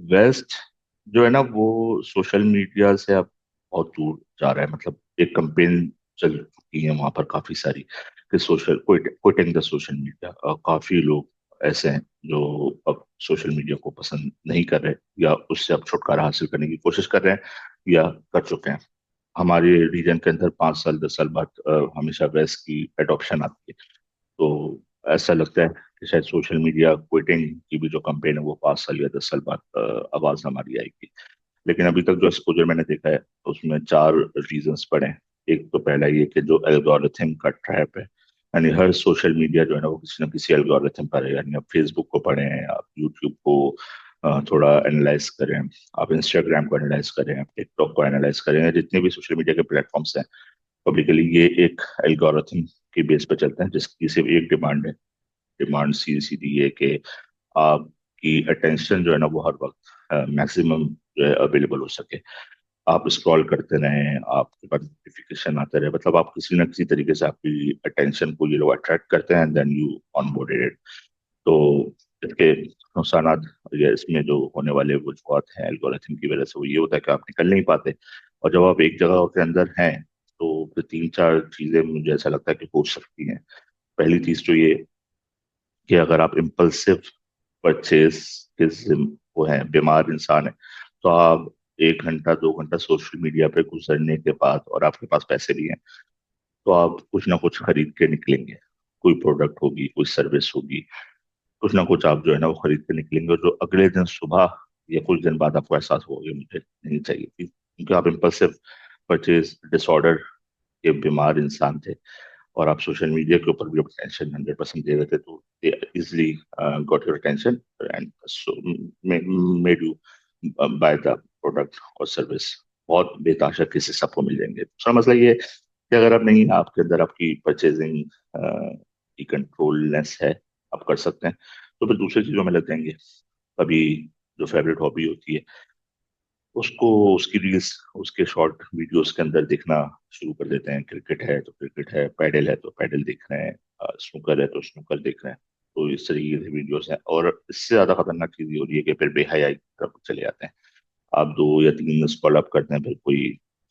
Waste जो है ना वो सोशल मीडिया से अब बहुत दूर जा रहा है। मतलब एक कंपेन चल चुकी है वहां पर काफी सारी कि social quitting the social media. काफी लोग ऐसे हैं जो अब सोशल मीडिया को पसंद नहीं कर रहे या उससे अब छुटकारा हासिल करने की कोशिश कर रहे हैं या कर चुके हैं। हमारे रीजन के अंदर 5 साल 10 साल बाद हमेशा वेस्ट की एडॉप्शन आती है। तो ऐसा लगता है कि शायद सोशल मीडिया क्विटिंग की भी जो कंपेन है वो 5 साल या 10 साल बाद आवाज हमारी आएगी। लेकिन अभी तक जो एक्सपोजर मैंने देखा है उसमें 4 रीजंस पड़े हैं। एक तो पहला ये कि जो एल्गोरिथम का ट्रैप है, यानी हर सोशल मीडिया जो है ना वो किसी न किसी एल्गोरिथम पर है। यानी आप फेसबुक को पढ़ें, आप यूट्यूब को थोड़ा एनालाइज करें, आप इंस्टाग्राम को एनालाइज करें, आप टिकटॉक को एनालाइज करें, या जितने भी सोशल मीडिया के प्लेटफॉर्म्स हैं पब्लिकली, ये एक एल्गोरिथम की बेस पर चलते हैं जिसकी सिर्फ एक डिमांड है। डिमांड सीधी सीधी ये कि आपकी अटेंशन जो है ना वो हर वक्त मैक्सिमम जो है अवेलेबल हो सके। आप स्क्रॉल करते रहें, आपके पास नोटिफिकेशन आते रहे, मतलब आप किसी ना किसी तरीके से आपकी अटेंशन को ये लोग अट्रैक्ट करते हैं, देन यू ऑनबोर्डेड इट। तो इसके नुकसानात या इसमें जो होने वाले वजूहत हैं एल्गोरिथम की वजह से वो ये होता है कि आप निकल नहीं पाते। और जब आप एक जगह के अंदर हैं तो फिर 3 4 चीजें मुझे ऐसा लगता है कि हो सकती हैं। पहली चीज तो ये कि अगर आप इम्पल्सिव परचेज के वो हैं, बीमार इंसान है, तो आप 1 घंटा 2 घंटा सोशल मीडिया पे गुजरने के बाद और आपके पास पैसे भी हैं तो आप कुछ ना कुछ खरीद के निकलेंगे। कोई प्रोडक्ट होगी, कोई सर्विस होगी, कुछ ना कुछ आप जो है ना वो खरीद के निकलेंगे। और जो अगले दिन सुबह या कुछ दिन बाद आपको एहसास होगा कि मुझे नहीं चाहिए थी, क्योंकि आप इम्पल्सिव परचेज डिसऑर्डर के बीमार इंसान थे और आप सोशल मीडिया के ऊपर भी टेंशन 100% दे रहे थे। तो दे easily got your attention and made you by the product और सर्विस। बहुत बेताशा किसी सबको मिल जाएंगे। दूसरा मसला ये है कि अगर आप नहीं, आपके अंदर आपकी परचेजिंग की कंट्रोलनेस है, आप कर सकते हैं, तो फिर दूसरी चीजों में लग जाएंगे। कभी जो फेवरेट हॉबी होती है उसको, उसकी रील्स, उसके शॉर्ट वीडियोस के अंदर देखना शुरू कर देते हैं। क्रिकेट है तो क्रिकेट है, पैडल है तो पैडल देख रहे हैं, स्नूकर है तो स्नूकर देख रहे हैं। तो इस तरीके के वीडियोस हैं। और इससे ज्यादा खतरनाक चीज ये हो रही है कि फिर बेहयाई की तरफ चले जाते हैं। आप 2 या 3 स्क्रॉल अप करते हैं, फिर कोई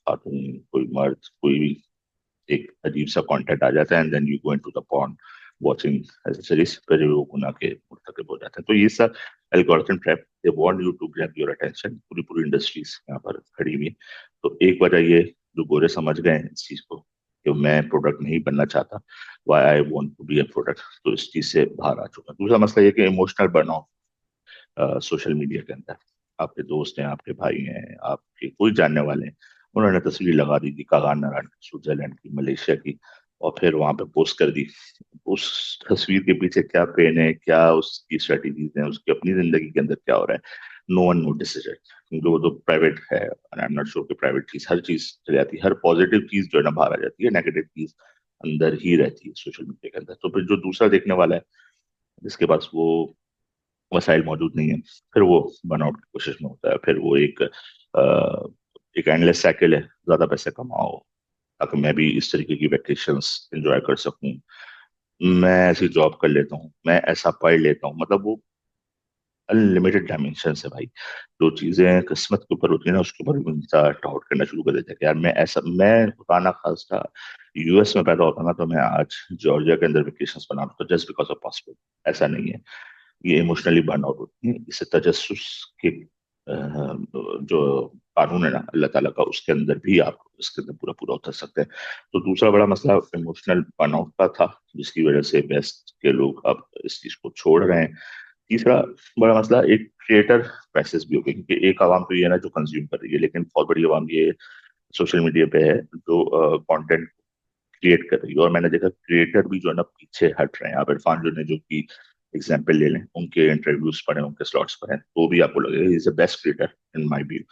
खातून, कोई मर्द, कोई भी एक अजीब सा कंटेंट आ जाता है, and then you go into the porn watching accessories, फिर वो गुनाह के मुर्तकब हो जाते हैं। तो ये सब algorithm trap, they want you to grab your attention. पूरी पूरी इंडस्ट्रीज यहाँ पर खड़ी हुई है। तो एक वजह ये, जो गोरे समझ गए हैं इस चीज को कि मैं प्रोडक्ट नहीं बनना चाहता, why I want to be a product, तो इस चीज से बाहर आ चुका है। दूसरा मसला ये कि इमोशनल बर्नआउट सोशल मीडिया के अंदर, आपके दोस्त हैं, आपके भाई हैं, आपके कोई जानने वाले हैं, उन्होंने तस्वीर लगा दी थी कागान नारायण की, स्विट्जरलैंड की, मलेशिया की, और फिर वहां पे पोस्ट कर दी। उस तस्वीर के पीछे क्या पेन है, क्या उसकी स्ट्रेटेजीज हैं, उसकी अपनी जिंदगी के अंदर क्या हो रहा है, नो वन नोटिस इट, क्योंकि वो तो प्राइवेट है। आई एम नॉट श्योर कि प्राइवेट चीज, हर चीज चली जाती है, हर पॉजिटिव चीज जो है ना बाहर आ जाती है, नेगेटिव चीज अंदर ही रहती है सोशल मीडिया के अंदर। तो फिर जो दूसरा देखने वाला है, जिसके पास वो वसाइल मौजूद नहीं है, फिर वो बर्नआउट की कोशिश में होता है। फिर वो एक एंडलेस साइकिल है, ज्यादा पैसे कमाओ ताकि मैं भी इस तरीके की वैकेशंस एंजॉय कर सकूं, मैं ऐसी जॉब कर लेता हूँ, मैं ऐसा पढ़ लेता हूँ। मतलब वो अनलिमिटेड डायमेंशन है भाई। जो चीजें किस्मत के ऊपर होती है ना उसके ऊपर भी इंसान डाउट करना शुरू कर देता है कि यार मैं ऐसा, मैं खुदा ना खास्ता यूएस में पैदा होता ना तो मैं आज जॉर्जिया के अंदर वेकेशन बना रहा था, जस्ट बिकॉज ऑफ पासपोर्ट। ऐसा नहीं है। ये इमोशनली बर्न आउट होती है। इससे तजस्सुस के जो कानून है ना अल्लाह ताला का, उसके अंदर भी आप इसके अंदर पूरा पूरा उतर सकते हैं। तो दूसरा बड़ा मसला इमोशनल बर्नआउट का था, जिसकी वजह से वेस्ट के लोग अब इस चीज को छोड़ रहे हैं। तीसरा बड़ा मसला एक क्रिएटर क्राइसिस भी हो गया, क्योंकि एक आवाम तो ये है ना जो कंज्यूम कर रही है, लेकिन बहुत बड़ी आवाम ये सोशल मीडिया पे है जो कंटेंट क्रिएट कर रही है। और मैंने देखा क्रिएटर भी जो है ना पीछे हट रहे हैं। आप इरफान जो ने जो की एग्जाम्पल ले लें, उनके इंटरव्यूज पढ़े, उनके स्लॉट्स पढ़े, तो भी आपको लगेगा is the best creator in my view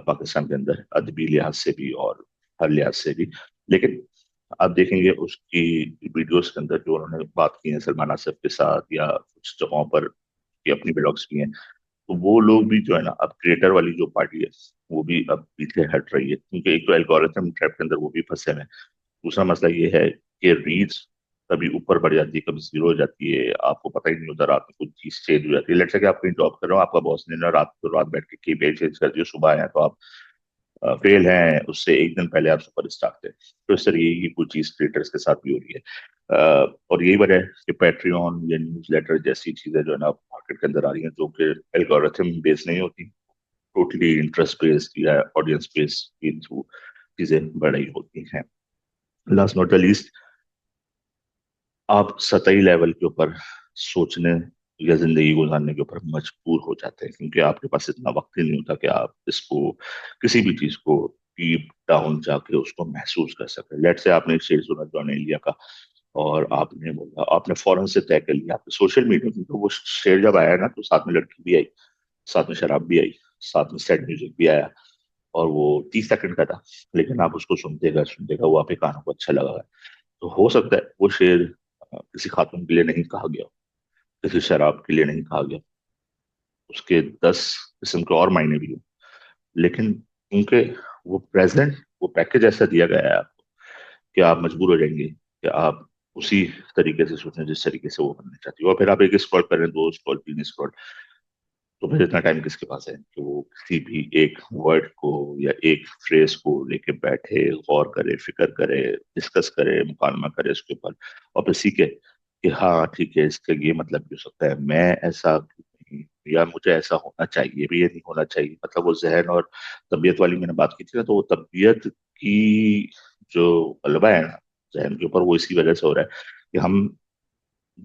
Pakistan के अंदर, अदबी लिहाज से भी और हर लिहाज से भी। लेकिन आप देखेंगे उसकी वीडियोस के अंदर जो उन्होंने बात की है सलमान आसफ के साथ, या कुछ जगहों पर की अपनी ब्लॉग्स भी हैं, तो वो लोग भी जो है ना अब क्रिएटर वाली जो पार्टी है वो भी अब पीछे हट रही है, क्योंकि एक तो एल्गोरिथम ट्रैप के अंदर वो भी फंसे हुए हैं। दूसरा मसला ये है कि रीच کبھی اوپر بڑھ جاتی ہے، کبھی زیرو ہو جاتی ہے، آپ کو پتہ ہی نہیں ہوتا، رات میں کچھ چیز چینج ہو جاتی ہے. لیٹ سے کہ آپ کہیں جاب کر رہے ہو، آپ کا باس نے نا رات بیٹھ کے کی پی چینج کر دی، صبح آئے ہیں تو آپ فیل ہیں، اس سے ایک دن پہلے آپ سپر اسٹار تھے. تو اس طریقے کی کوئی چیز کریٹرس کے ساتھ بھی ہو رہی ہے. اور یہی وجہ ہے کہ پیٹریون یا نیوز لیٹر جیسی چیزیں جو ہے نا مارکیٹ کے اندر آ رہی ہیں، جو کہ الگورتھم بیس نہیں ہوتی، ٹوٹلی انٹرسٹ بیسڈ یا آڈینس بیسڈ کے تھرو چیزیں بڑھ رہی ہوتی ہیں. لاسٹ ناٹ دا لیسٹ، آپ سطحی لیول کے اوپر سوچنے یا زندگی گزارنے کے اوپر مجبور ہو جاتے ہیں، کیونکہ آپ کے پاس اتنا وقت ہی نہیں ہوتا کہ آپ اس کو کسی بھی چیز کو ڈیپ ڈاؤن جا کے اس کو محسوس کر سکیں. لیٹ سے آپ نے ایک شعر سنا جان ایلیا کا، اور آپ نے بولا، آپ نے فوراً سے طے کر لیا. آپ سوشل میڈیا میں تو وہ شعر جب آیا نا، تو ساتھ میں لڑکی بھی آئی، ساتھ میں شراب بھی آئی، ساتھ میں سیڈ میوزک بھی آیا، اور وہ 30 سیکنڈ کا تھا. لیکن آپ اس کو سنتے گا وہ آپ کے کانوں کو اچھا لگا ہے. تو ہو سکتا ہے وہ شعر کسی خاتون کے لیے نہیں کہا گیا، کسی شراب کے لیے نہیں کہا گیا، اس کے 10 قسم کے اور معنی بھی ہوں، لیکن کیونکہ وہ پریزنٹ، وہ پیکج ایسا دیا گیا ہے آپ کو کہ آپ مجبور ہو جائیں گے کہ آپ اسی طریقے سے سوچیں جس طریقے سے وہ بننا چاہتی ہے. اور پھر آپ ایک اسکرول کریں، دو اسکرول، تین اسکرول، تو پھر اتنا ٹائم کس کے پاس ہے کہ وہ کسی بھی ایک ورڈ کو یا ایک فریز کو لے کے بیٹھے، غور کرے، فکر کرے، ڈسکس کرے، مکالمہ کرے اس کے اوپر، اور پھر سیکھے کہ ہاں ٹھیک ہے، اس کا یہ مطلب بھی ہو سکتا ہے، میں ایسا کیوں نہیں، یا مجھے ایسا ہونا چاہیے بھی، یہ نہیں ہونا چاہیے. مطلب وہ ذہن اور طبیعت والی میں نے بات کی تھی نا، تو وہ طبیعت کی جو غلبہ ہے نا ذہن کے اوپر، وہ اسی وجہ سے ہو رہا ہے کہ ہم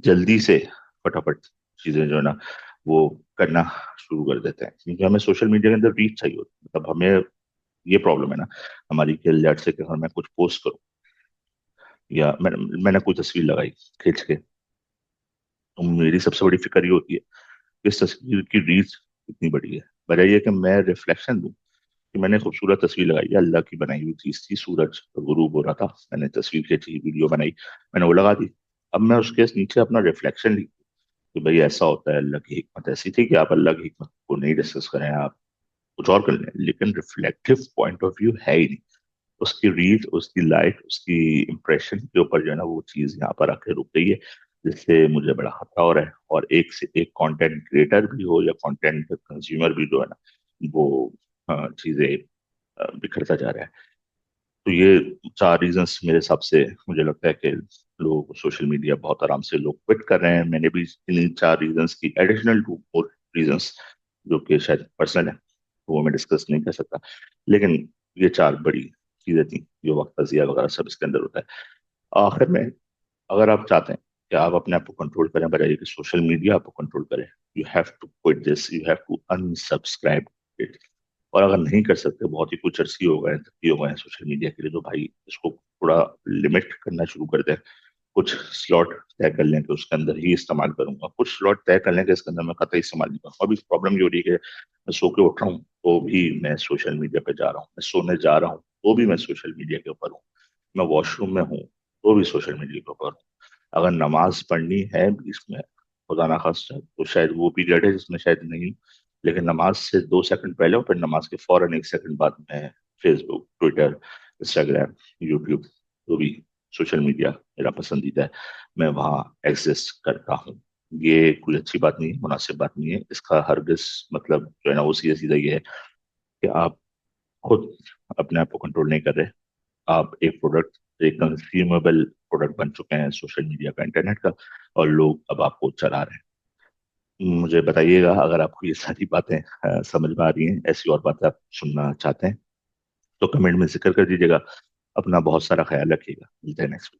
جلدی سے فٹافٹ چیزیں جو ہے نا وہ کرنا شروع کر دیتے ہیں، کیونکہ ہمیں سوشل میڈیا کے اندر ریچ چاہیے ہوتی ہے. مطلب ہمیں یہ پرابلم ہے نا ہماری، کہ لیٹ سے کہ اگر میں کچھ پوسٹ کروں یا میں نے کوئی تصویر لگائی کھینچ کے، تو میری سب سے بڑی فکر یہ ہوتی ہے کہ اس تصویر کی ریچ کتنی بڑی ہے. وجہ یہ کہ میں ریفلیکشن دوں کہ میں نے خوبصورت تصویر لگائی ہے، اللہ کی بنائی ہوئی چیز تھی، سورج غروب ہو رہا تھا، میں نے تصویر کھینچی، ویڈیو بنائی، میں نے وہ لگا دی. اب میں اس کے نیچے اپنا ریفلیکشن لی کہ بھئی ایسا ہوتا ہے، اللہ کی حکمت ایسی تھی کہ آپ اللہ کی حکمت کو نہیں ڈسکس کریں، آپ کچھ اور کر لیں. لیکن ریفلیکٹیو پوائنٹ آف ویو ہے ہی نہیں. اس کی ریچ، اس کی لائٹ، اس کی امپریشن کے اوپر جو ہے نا وہ چیز یہاں پر آ کے رک گئی ہے، جس سے مجھے بڑا خطرہ ہو رہا ہے. اور ایک سے ایک کانٹینٹ کریٹر بھی ہو یا کانٹینٹ کنزیومر بھی جو ہے نا وہ چیزیں بکھرتا جا رہا ہے. تو یہ 4 ریزنس میرے حساب سے مجھے لگتا ہے کہ لوگ سوشل میڈیا بہت آرام سے لوگ کوئٹ کر رہے ہیں. میں نے بھی ان 4 ریزنس کی ایڈیشنل 2 more ریزنس جو کہ شاید پرسنل ہے، وہ میں ڈسکس نہیں کر سکتا، لیکن یہ 4 بڑی چیزیں تھیں جو وقت کا ضیاع وغیرہ سب اس کے اندر ہوتا ہے. آخر میں، اگر آپ چاہتے ہیں کہ آپ اپنے آپ کو کنٹرول کریں بجائے کہ سوشل میڈیا آپ کو کنٹرول کرے، you have to quit this, you have to unsubscribe it. اور اگر نہیں کر سکتے، بہت ہی کچھ عرصی ہو گئے تھکی ہو گئے ہیں سوشل میڈیا کے لیے، تو بھائی اس کو تھوڑا لمٹ کرنا شروع کر دیں. کچھ سلاٹ طے کر لیں کہ اس کے اندر ہی استعمال کروں گا، کچھ سلاٹ طے کر لیں کہ اس کے اندر میں قطعی استعمال نہیں کروں گا. ابھی پرابلم یہ ہو رہی ہے کہ میں سو کے اٹھ رہا ہوں تو بھی میں سوشل میڈیا پہ جا رہا ہوں، میں سونے جا رہا ہوں تو بھی میں سوشل میڈیا کے اوپر ہوں، میں واش روم میں ہوں تو بھی سوشل میڈیا کے اوپر ہوں. اگر نماز پڑھنی ہے بیچ میں، خدا نخواستہ، تو شاید وہ پیریڈ ہے جس میں شاید نہیں، لیکن نماز سے 2 سیکنڈ پہلے اور پھر نماز کے فوراً 1 سیکنڈ بعد میں فیس بک، ٹویٹر، انسٹاگرام، یوٹیوب، جو بھی سوشل میڈیا میرا پسندیدہ ہے، میں وہاں ایگزسٹ کرتا ہوں. یہ کوئی اچھی بات نہیں ہے، مناسب بات نہیں ہے. اس کا ہرگز مطلب جو ہے نا وہ سیدھا سیدھا یہ ہے کہ آپ خود اپنے آپ کو کنٹرول نہیں کر رہے. آپ ایک پروڈکٹ، ایک کنزیومیبل پروڈکٹ بن چکے ہیں سوشل میڈیا کا، انٹرنیٹ کا، اور لوگ اب آپ کو چلا رہے ہیں. مجھے بتائیے گا اگر آپ کو یہ ساری باتیں سمجھ میں آ رہی ہیں، ایسی اور باتیں آپ سننا چاہتے ہیں تو کمنٹ میں ذکر کر دیجیے گا. اپنا بہت سارا خیال رکھیے گا. ملتے ہیں نیکسٹ.